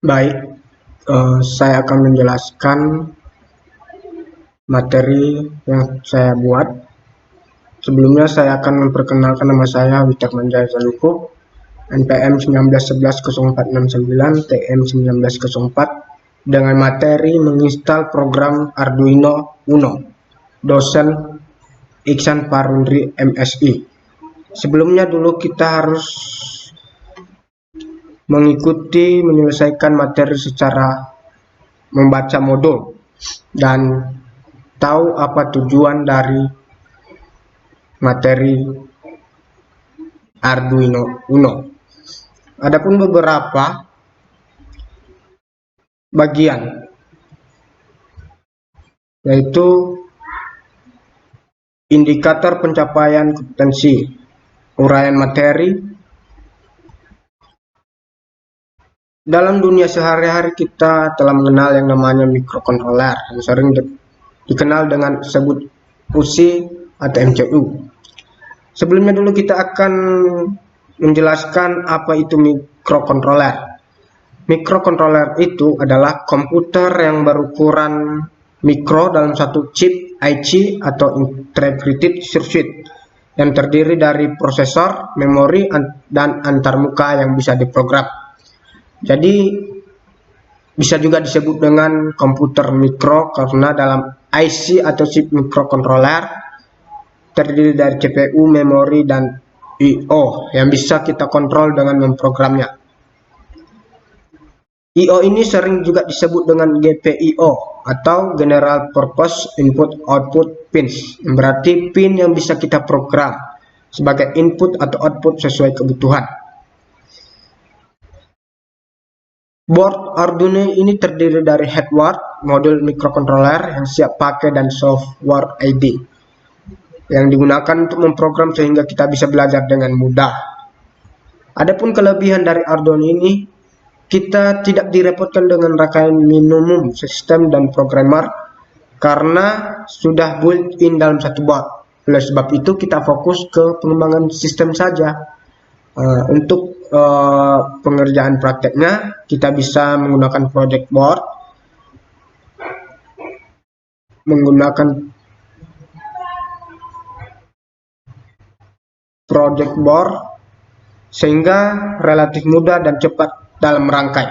Baik, saya akan menjelaskan materi yang saya buat. Sebelumnya saya akan memperkenalkan nama saya Witek Manjaya Jaluko, NPM 19110469, TM 1904, dengan materi menginstal program Arduino Uno, dosen Iksan Parundri MSI. Sebelumnya dulu kita harus mengikuti menyelesaikan materi secara membaca modul dan tahu apa tujuan dari materi Arduino Uno. Adapun beberapa bagian, yaitu indikator pencapaian kompetensi, uraian materi. Dalam dunia sehari-hari kita telah mengenal yang namanya microcontroller, yang sering dikenal dengan sebut USI atau MCU. Sebelumnya dulu kita akan menjelaskan apa itu microcontroller. Microcontroller itu adalah komputer yang berukuran mikro dalam satu chip IC atau integrated circuit yang terdiri dari prosesor, memori, dan antarmuka yang bisa diprogram. Jadi bisa juga disebut dengan komputer mikro karena dalam IC atau chip microcontroller terdiri dari CPU, memori, dan I/O yang bisa kita kontrol dengan memprogramnya. I/O ini sering juga disebut dengan GPIO atau General Purpose Input Output Pins, yang berarti pin yang bisa kita program sebagai input atau output sesuai kebutuhan. Board Arduino ini terdiri dari hardware, modul microcontroller yang siap pakai, dan software ID yang digunakan untuk memprogram sehingga kita bisa belajar dengan mudah. Adapun kelebihan dari Arduino ini, kita tidak direpotkan dengan rangkaian minimum sistem dan programmer karena sudah built-in dalam satu board. Oleh sebab itu kita fokus ke pengembangan sistem saja. Untuk pengerjaan prakteknya kita bisa menggunakan project board sehingga relatif mudah dan cepat dalam merangkai.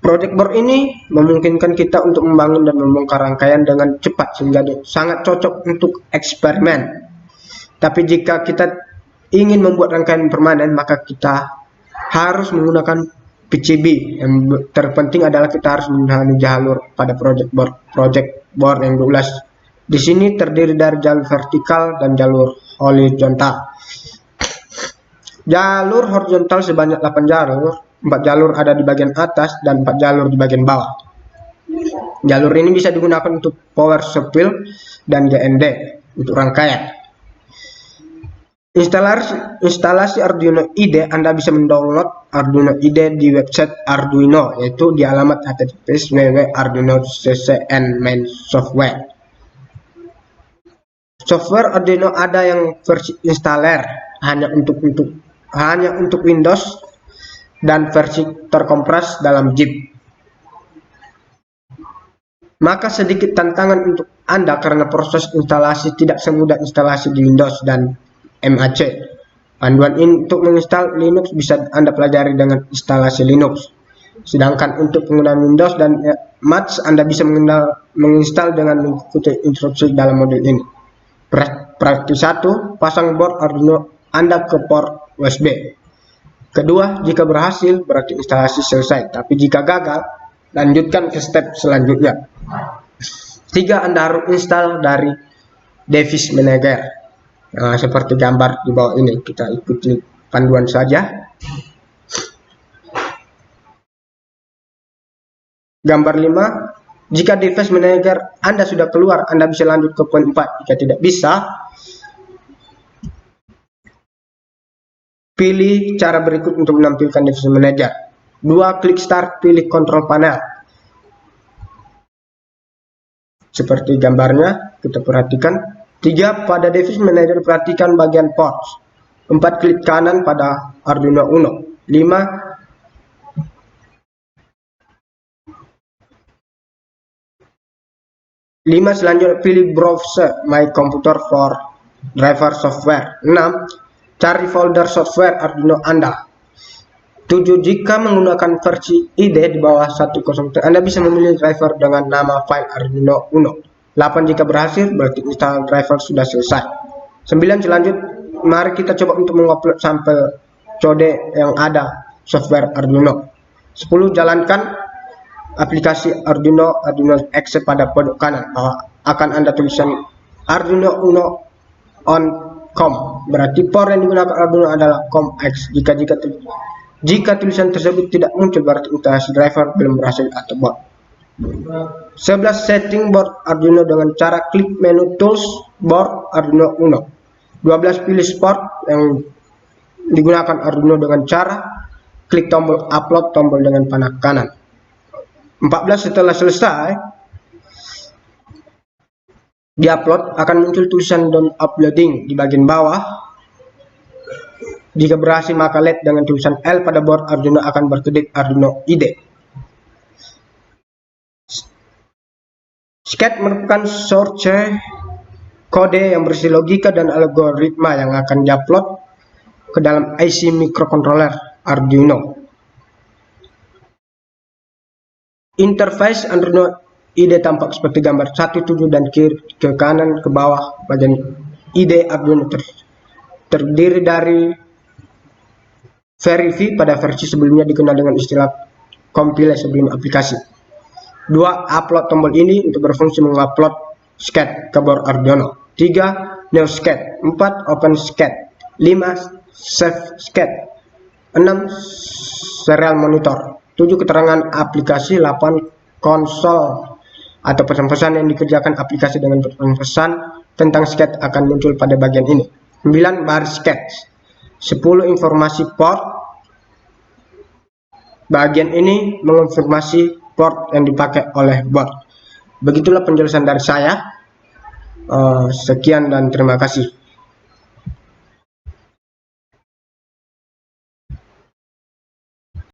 Project board ini memungkinkan kita untuk membangun dan membongkar rangkaian dengan cepat sehingga sangat cocok untuk eksperimen. Tapi jika kita ingin membuat rangkaian permanen, maka kita harus menggunakan PCB. Yang terpenting adalah kita harus memahami jalur pada project board yang diulas. Di sini terdiri dari jalur vertikal dan jalur horizontal. Jalur horizontal sebanyak 8 jalur, 4 jalur ada di bagian atas dan 4 jalur di bagian bawah. Jalur ini bisa digunakan untuk power supply dan GND untuk rangkaian. Instalasi Arduino IDE, Anda bisa mendownload Arduino IDE di website Arduino, yaitu di alamat https://www.arduino.cc/main software. Software Arduino ada yang versi installer hanya untuk Windows dan versi terkompres dalam zip. Maka sedikit tantangan untuk Anda karena proses instalasi tidak semudah instalasi di Windows dan MAC. Panduan untuk menginstal Linux bisa Anda pelajari dengan instalasi Linux. Sedangkan untuk penggunaan Windows dan Mac, Anda bisa menginstal dengan mengikuti instruksi dalam modul ini. Praktik 1, pasang board Arduino Anda ke port USB. Kedua, jika berhasil berarti instalasi selesai, tapi jika gagal, lanjutkan ke step selanjutnya. 3, Anda harus install dari device manager. Seperti gambar di bawah ini, kita ikuti panduan saja. Gambar 5, jika device manager Anda sudah keluar, Anda bisa lanjut ke poin 4. Jika tidak bisa, pilih cara berikut untuk menampilkan device manager. 2, klik start, pilih control panel. Seperti gambarnya, kita perhatikan. 3, pada device manager perhatikan bagian ports. 4, klik kanan pada Arduino Uno. 5, 5. Selanjutnya pilih browse my computer for driver software. 6. Cari folder software Arduino Anda. 7. Jika menggunakan versi IDE di bawah 1.0, Anda bisa memilih driver dengan nama file Arduino Uno. 8. Jika berhasil, berarti install driver sudah selesai. 9. Selanjutnya, mari kita coba untuk mengupload sampel code yang ada software Arduino. 10. Jalankan aplikasi Arduino X pada pojok kanan. Akan Anda tulisan Arduino Uno on COM. Berarti port yang digunakan Arduino adalah COM-X. Jika tulisan tersebut tidak muncul, berarti instalasi driver belum berhasil atau bot. 11. Setting board Arduino dengan cara klik menu Tools, Board Arduino Uno. 12. Pilih sport yang digunakan Arduino dengan cara klik tombol upload tombol dengan panah kanan. 14. Setelah selesai diupload, akan muncul tulisan done uploading di bagian bawah. Jika berhasil, maka LED dengan tulisan L pada board Arduino akan berkedip Arduino IDE. Sket merupakan source kode yang berisi logika dan algoritma yang akan diupload ke dalam IC microcontroller Arduino. Interface Arduino IDE tampak seperti gambar 1, 7 dan kiri ke kanan ke bawah. Bagian IDE Arduino terdiri dari Verify pada versi sebelumnya dikenal dengan istilah compile sebelum aplikasi. 2. Upload tombol ini untuk berfungsi mengupload sket ke board Arduino. 3. New sket. 4. Open sket. 5. Save sket. 6. Serial monitor. 7. Keterangan aplikasi. 8. Konsol atau pesan-pesan yang dikerjakan aplikasi dengan pesan tentang sket akan muncul pada bagian ini. 9. Baris sket. 10. Informasi port. Bagian ini menginformasi port yang dipakai oleh board. Begitulah penjelasan dari saya. Sekian dan terima kasih.